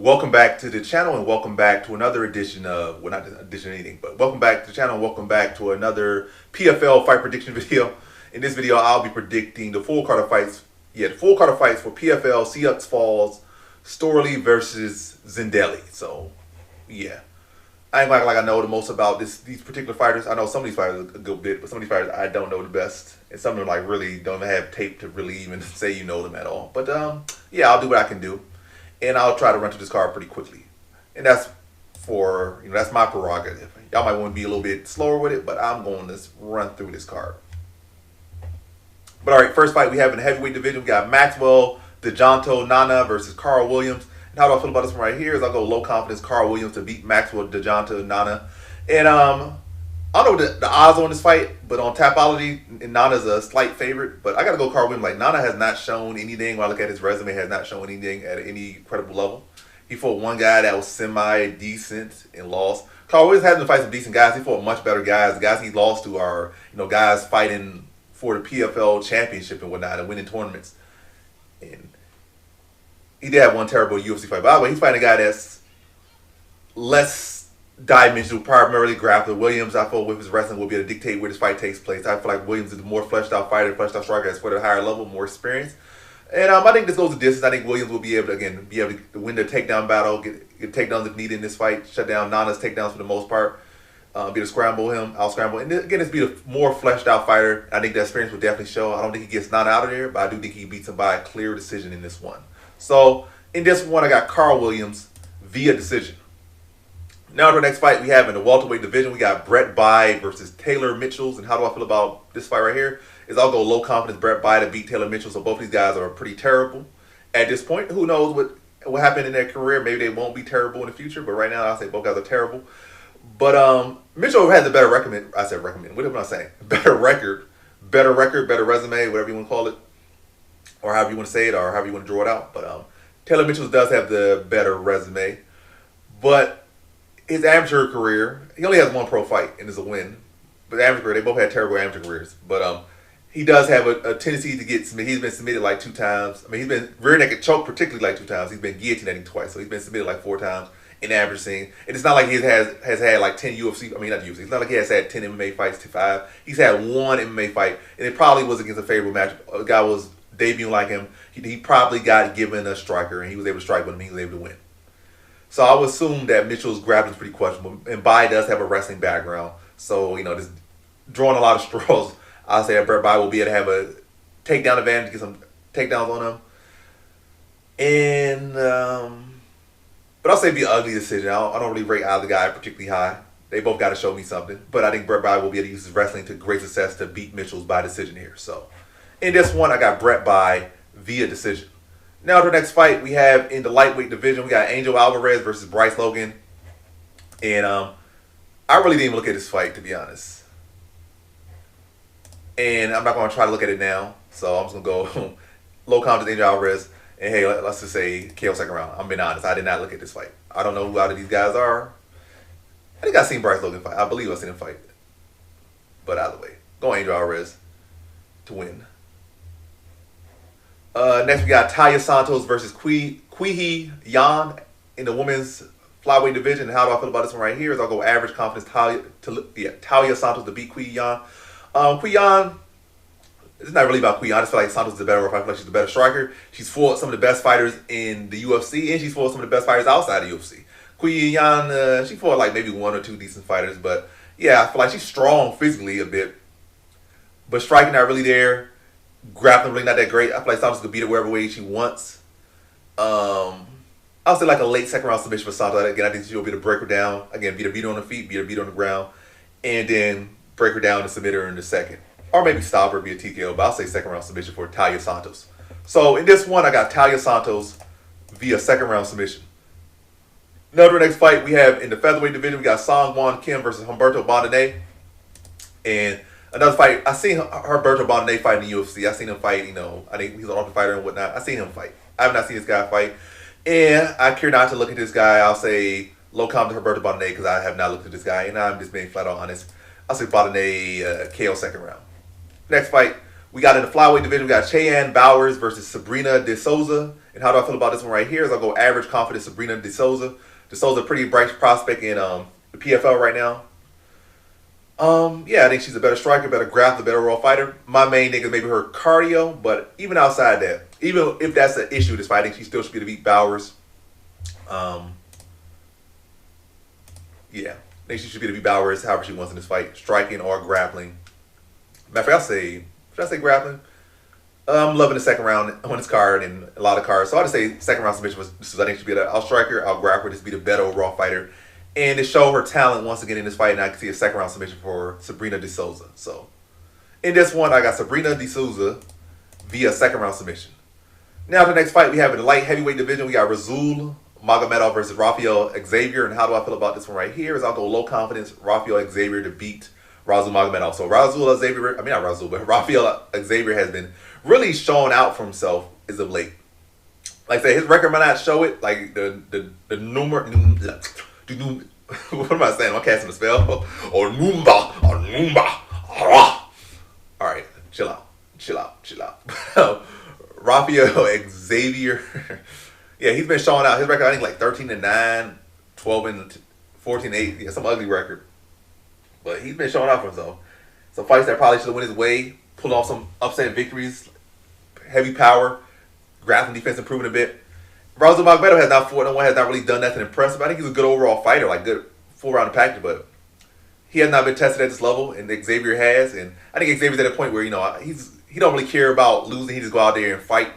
Welcome back to the channel and welcome back to another edition of, well, not edition of anything, but welcome back to the channel and welcome back to another PFL fight prediction video. In this video, I'll be predicting the full card of fights, the full card of fights for PFL Sioux Falls, Storley versus Zendeli. So, yeah. I ain't like I know the most about these particular fighters. I know some of these fighters a good bit, but some of these fighters I don't know the best. And some of them like really don't even have tape to really even say you know them at all. But yeah, I'll do what I can do. And I'll try to run through this card pretty quickly. And that's for, that's my prerogative. Y'all might want to be a little bit slower with it, but I'm going to run through this card. But all right, first fight we have in the heavyweight division. We got Maxwell DeJounte Nana versus Carl Williams. And how do I feel about this one right here is I'll go low confidence Carl Williams to beat Maxwell DeJounte Nana. And I don't know the odds on this fight, but on Tapology, Nana's a slight favorite. But I got to go Carl Williams. Like, Nana has not shown anything. When I look at his resume, has not shown anything at any credible level. He fought one guy that was semi-decent and lost. Carl Williams hasn't fight some decent guys. He fought much better guys. The guys he lost to are, guys fighting for the PFL championship and whatnot and winning tournaments. And he did have one terrible UFC fight. By the way, he's fighting a guy that's less dimensional, primarily grappler. Williams, I feel with his wrestling, will be able to dictate where this fight takes place. I feel like Williams is a more fleshed out fighter, fleshed out striker, that's for a higher level, more experience. And I think this goes the distance. I think Williams will be able to, again, to win the takedown battle, get takedowns if needed in this fight, shut down Nana's takedowns for the most part, be able to scramble him, out scramble. And again, it's be a more fleshed out fighter. I think that experience will definitely show. I don't think he gets Nana out of there, but I do think he beats him by a clear decision in this one. So in this one, I got Carl Williams via decision. Now to the next fight we have in the welterweight division, we got Brett Bye versus Taylor Mitchells. And how do I feel about this fight right here? Is I'll go low confidence Brett Bye to beat Taylor Mitchell. So both these guys are pretty terrible at this point. Who knows what happened in their career? Maybe they won't be terrible in the future. But right now I'll say both guys are terrible. But Mitchell has a better record. I said recommend. What am I saying? Better record, better resume, whatever you want to call it, or however you want to say it, or however you want to draw it out. But Taylor Mitchell does have the better resume, but his amateur career, he only has one pro fight and it's a win. But amateur career, they both had terrible amateur careers. But he does have a tendency to get submitted. He's been submitted like 2 times. I mean, he's been rear naked choke particularly like 2 times. He's been guillotining twice, so he's been submitted like 4 times in amateur scene. And it's not like he has had like 10 UFC. I mean, not UFC. It's not like he has had 10 MMA fights to 5. He's had 1 MMA fight, and it probably was against a favorable match. A guy was debuting like him. He probably got given a striker, and he was able to strike with him. He was able to win. So I would assume that Mitchell's grappling is pretty questionable. And Bye does have a wrestling background. So, just drawing a lot of straws, I'll say that Brett Bye will be able to have a takedown advantage, get some takedowns on him. And, but I'll say it'd be an ugly decision. I don't really rate either guy particularly high. They both got to show me something. But I think Brett Bye will be able to use his wrestling to great success to beat Mitchell's by decision here. So, in this one, I got Brett Bye via decision. Now to the next fight we have in the lightweight division, we got Angel Alvarez versus Bryce Logan. And I really didn't even look at this fight, to be honest. And I'm not going to try to look at it now. So I'm just going to go low confidence Angel Alvarez. And hey, let's just say KO second round. I'm being honest. I did not look at this fight. I don't know who out of these guys are. I think I've seen Bryce Logan fight. I believe I've seen him fight. But either way, go Angel Alvarez to win. Next we got Talia Santos versus Quihi Yan in the women's flyweight division. And how do I feel about this one right here? Is I'll go average confidence Talia Santos to beat Quihi Yan. Quihi Yan, it's not really about Quihi Yan. I just feel like Santos is the better fighter. I feel like she's the better striker. She's fought some of the best fighters in the UFC, and she's fought some of the best fighters outside the UFC. Quihi Yan, she fought like maybe 1 or 2 decent fighters, but yeah, I feel like she's strong physically a bit, but striking not really there. Grappling really not that great. I feel like Santos could beat her wherever way she wants. I'll say like a late second round submission for Santos. Again, I think she'll be able to break her down. Again, beat her on the feet, beat her on the ground, and then break her down and submit her in the second. Or maybe stop her, be a TKO, but I'll say second round submission for Talia Santos. So in this one, I got Talia Santos via second round submission. Now to the next fight we have in the featherweight division, we got Song Won Kim versus Humberto Bandenay. And another fight, I seen Humberto Bandenay fight in the UFC. I seen him fight, I think he's an ultimate fighter and whatnot. I seen him fight. I have not seen this guy fight. And I care not to look at this guy. I'll say low comment to Humberto Bandenay because I have not looked at this guy. And I'm just being flat out honest. I'll say Bandenay KO second round. Next fight, We got in the flyweight division, we got Cheyenne Bowers versus Sabrina De Souza. And how do I feel about this one right here? Is I'll go average confidence Sabrina De Souza. De Souza, pretty bright prospect in the PFL right now. Yeah, I think she's a better striker, better grappler, better overall fighter. My main thing is maybe her cardio, but even outside that, even if that's an issue this fight, I think she still should be able to beat Bowers. Yeah, I think she should be able to beat Bowers however she wants in this fight, striking or grappling. Matter of fact, should I say grappling? I'm loving the second round on this card and a lot of cards. So I'll just say second round submission was, I think she'll be I'll strike her, I'll grab her, just be the better overall fighter. And to show her talent once again in this fight, and I can see a second round submission for Sabrina De Souza. So in this one, I got Sabrina De Souza via second round submission. Now to the next fight, we have in the light heavyweight division, we got Rasul Magomedov versus Rafael Xavier. And how do I feel about this one right here? Is I'll go low confidence Rafael Xavier to beat Rasul Magomedov. So Rafael Xavier has been really showing out for himself as of late. Like I said, his record might not show it. Like the number, what am I saying? I'm casting a spell. Or Numba. All right, chill out. Rafael Xavier. Yeah, he's been showing out. His record, I think, like 13-9, 14-8. Yeah, some ugly record. But he's been showing out for himself. Some fights that probably should have went his way. Pulled off some upset victories. Heavy power. Grappling defense improving a bit. Rasul Magomedov has not fought no one, has not really done nothing impressive. I think he's a good overall fighter, like good full round package, but he has not been tested at this level, and Xavier has. And I think Xavier's at a point where, he don't really care about losing. He just go out there and fight.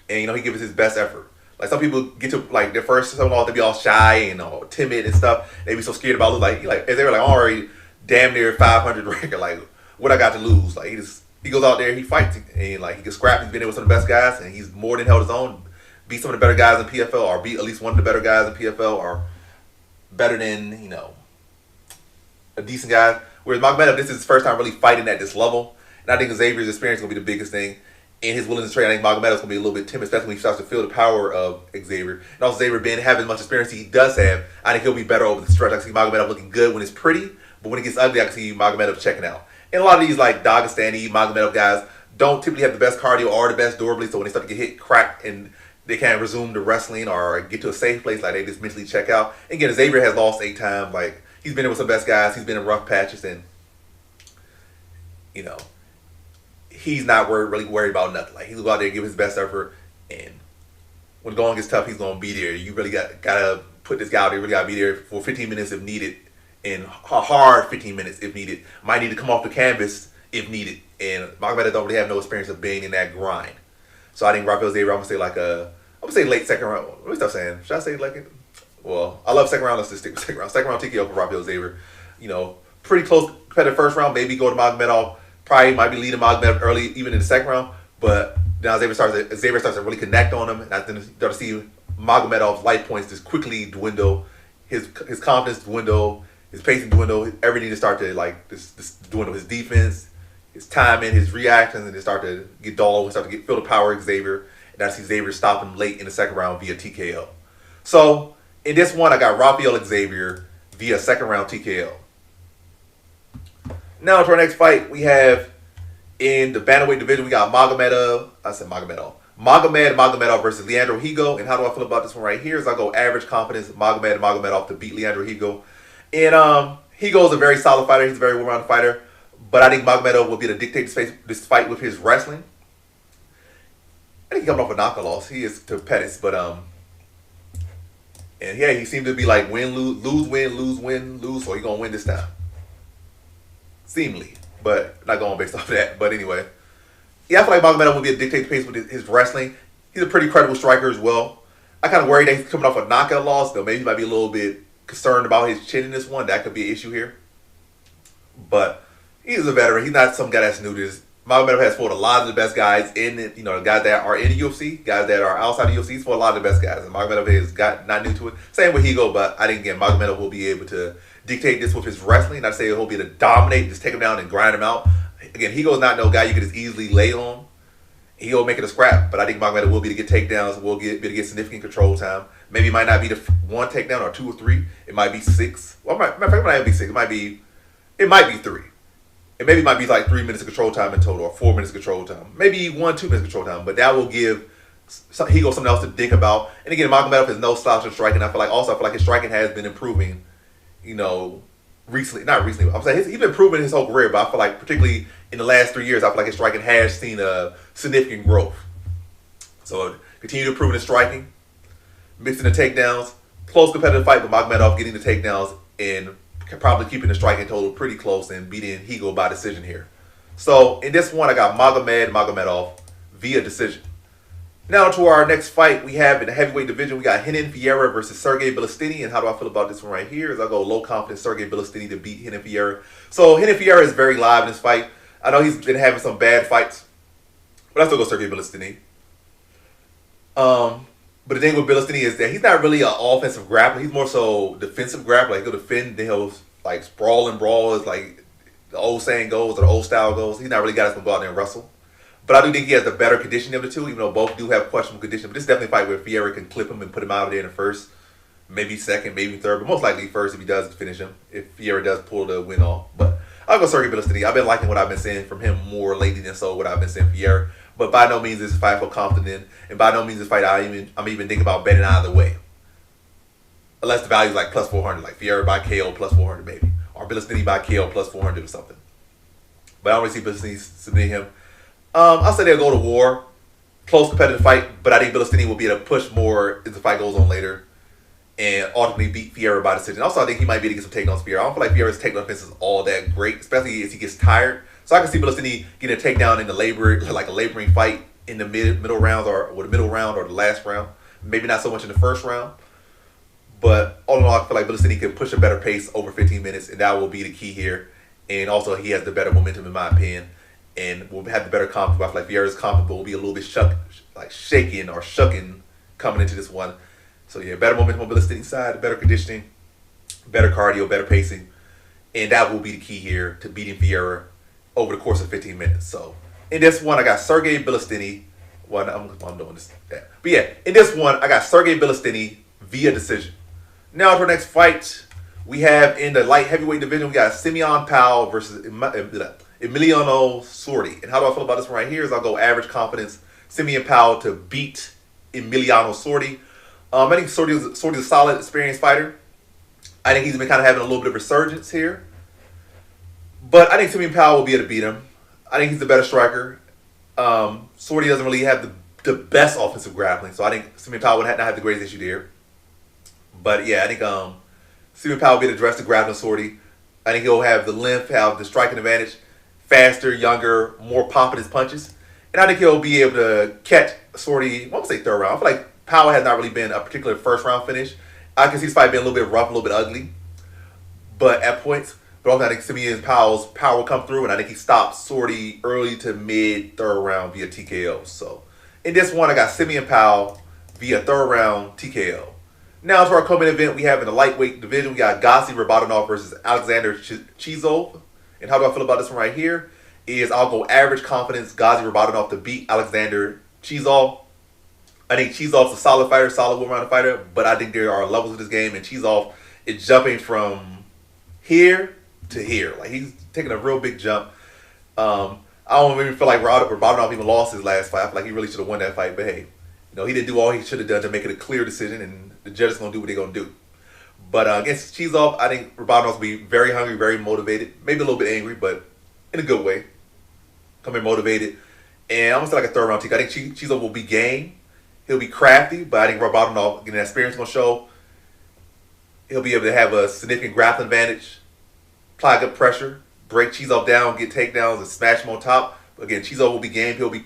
And, he gives his best effort. Like, some people get to, like, their first time off, they be all shy and timid and stuff. They be so scared about losing. Like they were, like, already damn near 500 record. Like, what I got to lose? Like, he goes out there, he fights, and, like, he can scrap. He's been there with some of the best guys, and he's more than held his own. Beat some of the better guys in PFL, or beat at least one of the better guys in PFL, or better than, a decent guy. Whereas Magomedov, this is his first time really fighting at this level. And I think Xavier's experience is going to be the biggest thing. And his willingness to train, I think Magomedov's going to be a little bit timid, especially when he starts to feel the power of Xavier. And also Xavier being having as much experience he does have, I think he'll be better over the stretch. I can see Magomedov looking good when it's pretty, but when it gets ugly, I can see Magomedov checking out. And a lot of these, like, Dagestani, Magomedov guys don't typically have the best cardio or the best durability, so when they start to get hit, crack, and they can't resume the wrestling or get to a safe place, like, they just mentally check out. And again, Xavier has lost 8 times. Like, he's been in with some best guys. He's been in rough patches, and, he's not really worried about nothing. Like, he'll go out there and give his best effort, and when going gets tough, he's going to be there. You really got to put this guy out there. You really got to be there for 15 minutes if needed, and a hard 15 minutes if needed. Might need to come off the canvas if needed, and Magomedov don't really have no experience of being in that grind. So I think Rafael Xavier, I'm going to say late second round. What am I saying? Should I say I love second round. Let's just stick with second round. Second round TKO for Rafael Xavier. Pretty close competitive first round. Maybe go to Magomedov. Probably might be leading Magomedov early, even in the second round. But now Xavier starts to really connect on him. And I then start to see Magomedov's life points just quickly dwindle. His confidence dwindle. His pacing dwindle. Everything just start to, like, this dwindle. His defense, his timing, his reactions, and they start to get dull and start to feel the power of Xavier. And I see Xavier stop him late in the second round via TKO. So in this one, I got Rafael Xavier via second round TKO. Now to our next fight, we have in the bantamweight division, we got Magomedov versus Leandro Higo. And how do I feel about this one right here? Is I go average confidence Magomedov to beat Leandro Higo. And Higo is a very solid fighter. He's a very well-rounded fighter. But I think Magomedov will be able to dictate this fight with his wrestling. I think he's coming off a knockout loss. He is to Pettis, but and yeah, he seemed to be like win, lose, win, lose, win, lose. So he's gonna win this time, seemingly, but not going based off of that. But anyway, yeah, I feel like Magomedov will be able to dictate the pace with his wrestling. He's a pretty credible striker as well. I kind of worry that he's coming off a knockout loss, though. Maybe he might be a little bit concerned about his chin in this one. That could be an issue here. But he's a veteran. He's not some guy that's new to this. Magomedov has fought a lot of the best guys in it, guys that are in the UFC, guys that are outside the UFC. He's fought a lot of the best guys. And Magomedov is not new to it. Same with Higo, but I think, again, Magomedov will be able to dictate this with his wrestling. Not to say he'll be able to dominate, just take him down and grind him out. Again, Higo's not no guy you can just easily lay on. He'll make it a scrap, but I think Magomedov will be able to get takedowns, will be able to get significant control time. Maybe it might not be the one takedown or 2 or 3. It might be 6. Well, it might not be 6. It might be 3. And maybe it might be like 3 minutes of control time in total, or 4 minutes of control time. Maybe 1, 2 minutes of control time. But that will give Higo something else to think about. And again, Magomedov has no slouch in striking. I feel like his striking has been improving, recently. Not recently. I'm saying he's been improving his whole career, but I feel like particularly in the last 3 years, I feel like his striking has seen a significant growth. So continue to improve his striking, mixing the takedowns. Close competitive fight, but Magomedov getting the takedowns and probably keeping the striking total pretty close and beating Higo by decision here. So in this one, I got Magomedov via decision. Now to our next fight we have in the heavyweight division, we got Fierra versus Sergey Bilostenniy. And how do I feel about this one right here? Is I go low confidence Sergey Bilostenniy to beat Fierra. So Fierra is very live in this fight. I know he's been having some bad fights, but I still go Sergey Bilostenniy. But the thing with Bilostenniy is that he's not really an offensive grappler. He's more so defensive grappler. Like he'll defend, then he'll like sprawl and brawl, as like the old saying goes or the old style goes. He's not really got us to go out there and wrestle. But I do think he has the better conditioning of the two, even though both do have questionable condition. But this is definitely a fight where Fierra can clip him and put him out of there in the first, maybe second, maybe third, but most likely first if he does finish him, if Fierra does pull the win off. But I'll go Sergey Bilostenniy. I've been liking what I've been seeing from him more lately than so what I've been seeing from Fierra. But by no means is this fight I feel confident in, and by no means this fight I'm even thinking about betting either way. Unless the value is like plus 400, like Fierra by KO plus 400 maybe, or Bilostenniy by KO plus 400 or something. But I don't really see Bilostenniy submitting him. I'll say they'll go to war. Close competitive fight, but I think Bilostenniy will be able to push more as the fight goes on later and ultimately beat Fierra by decision. Also, I think he might be able to get some takedowns Fierra. I don't feel like Fierra's takedown defense is all that great, especially as he gets tired. So I can see Bilostenniy getting a takedown in the like a laboring fight in the middle rounds or the middle round or the last round. Maybe not so much in the first round. But all in all, I feel like Bilostenniy can push a better pace over 15 minutes, and that will be the key here. And also, he has the better momentum, in my opinion, and will have the better confidence. I feel like Fierra's confidence will be a little bit shaking or shucking coming into this one. So yeah, better momentum on Bilostenny's side, better conditioning, better cardio, better pacing, and that will be the key here to beating Fierra over the course of 15 minutes. So in this one, I got Sergey Bilostenniy. Well, I'm doing this. Yeah. But yeah, in this one, I got Sergey Bilostenniy via decision. Now to our next fight, we have in the light heavyweight division, we got Simeon Powell versus Emiliano Sordi. And how do I feel about this one right here? Is I'll go average confidence Simeon Powell to beat Emiliano Sordi. I think Sordi's a solid, experienced fighter. I think he's been kind of having a little bit of resurgence here. But I think Simeon Powell will be able to beat him. I think he's the better striker. Sordi doesn't really have the best offensive grappling, so I think Simeon Powell would not have the greatest issue there. But yeah, I think Simeon Powell will be able to address the grappling Sordi. I think he'll have the length, have the striking advantage, faster, younger, more pop in his punches. And I think he'll be able to catch Sordi, I won't say third round. I feel like Powell has not really been a particular first round finish. I can see this fight being a little bit rough, a little bit ugly, but at points. But also I think Simeon Powell's power will come through, and I think he stops Sordi early to mid third round via TKO. So in this one, I got Simeon Powell via third round TKO. Now to our co-main event, we have in the lightweight division, we got Rabadanov versus Alexander Chizov. And how do I feel about this one right here? Is I'll go average confidence Rabadanov to beat Alexander Chizov. I think Chizov's a solid fighter, solid one-round fighter, but I think there are levels of this game, and Chizov is jumping from here to here. Like, he's taking a real big jump. I don't even feel like Rabadanov even lost his last fight. I feel like he really should have won that fight, but hey, he didn't do all he should have done to make it a clear decision, and the judges going to do what they're going to do. But against Chizov, I think Rabadanov will be very hungry, very motivated, maybe a little bit angry, but in a good way. Come in motivated. And I'm going to say like a third round TKO. I think Chizov will be game. He'll be crafty, but I think Rabadanov, getting that experience going to show, he'll be able to have a significant grappling advantage, apply good pressure, break Chizov down, get takedowns, and smash him on top. Again, Chizov will be game. He'll be,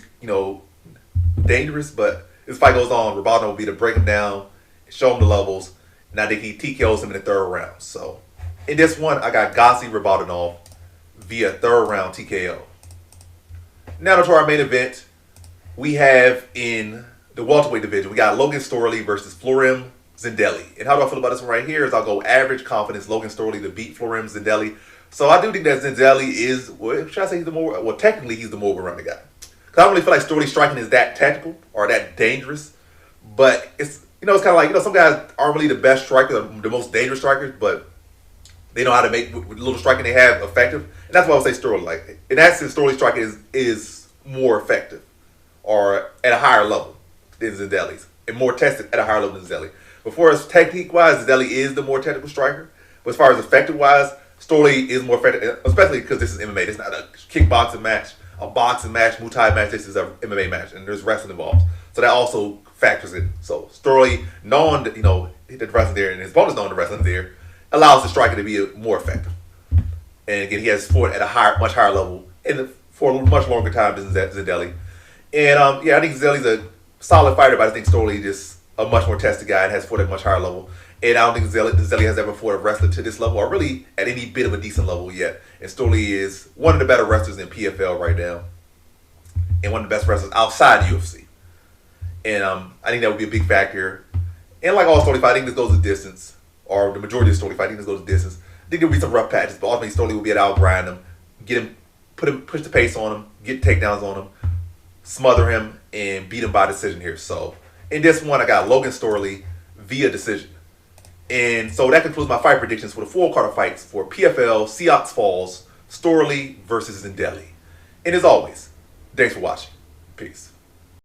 dangerous, but this fight goes on, Rabadanov will be able to break him down, show him the levels, and I think he TKOs him in the third round. So in this one, I got Rabadanov via third round TKO. Now to our main event, we have in the welterweight division, we got Logan Storley versus Zendeli. And how do I feel about this one right here? Is I'll go average confidence Logan Storley to beat Zendeli. So I do think that Zendeli is, should I say he's the more, technically he's the more well-rounded guy. Because I don't really feel like Storley striking is that tactical or that dangerous. But it's, it's kind of like, some guys aren't really the best strikers, the most dangerous strikers, but They know how to make with little striking they have effective, and that's why I would say Storley. Like in that sense, Storley's striking is more effective, or at a higher level than Zendeli's, and more tested at a higher level than Zendeli. But for as technique wise, Zendeli is the more technical striker. But as far as effective wise, Storley is more effective, especially because this is MMA. It's not a kickboxing match, a boxing match, Muay Thai match. This is an MMA match, and there's wrestling involved, so that also factors in. So Storley, knowing that the wrestling there, and his opponents knowing the wrestling there, allows the striker to be more effective. And again, he has fought at a much higher level, and for a much longer time than Zendeli. And I think Zendeli's a solid fighter, but I think Storley is a much more tested guy and has fought at a much higher level. And I don't think Zendeli has ever fought a wrestler to this level, or really at any bit of a decent level yet. And Storley is one of the better wrestlers in PFL right now, and one of the best wrestlers outside the UFC. And I think that would be a big factor. And like all Storley fights, I think this goes the distance, or the majority of Storley fights, I think this goes the distance. I think there'll be some rough patches, but ultimately Storley will be able to outgrind him, get him, push the pace on him, get takedowns on him, smother him, and beat him by decision here. So in this one, I got Logan Storley via decision. And so that concludes my fight predictions for the full card of fights for PFL Sioux Falls, Storley versus Zendeli. And as always, thanks for watching. Peace.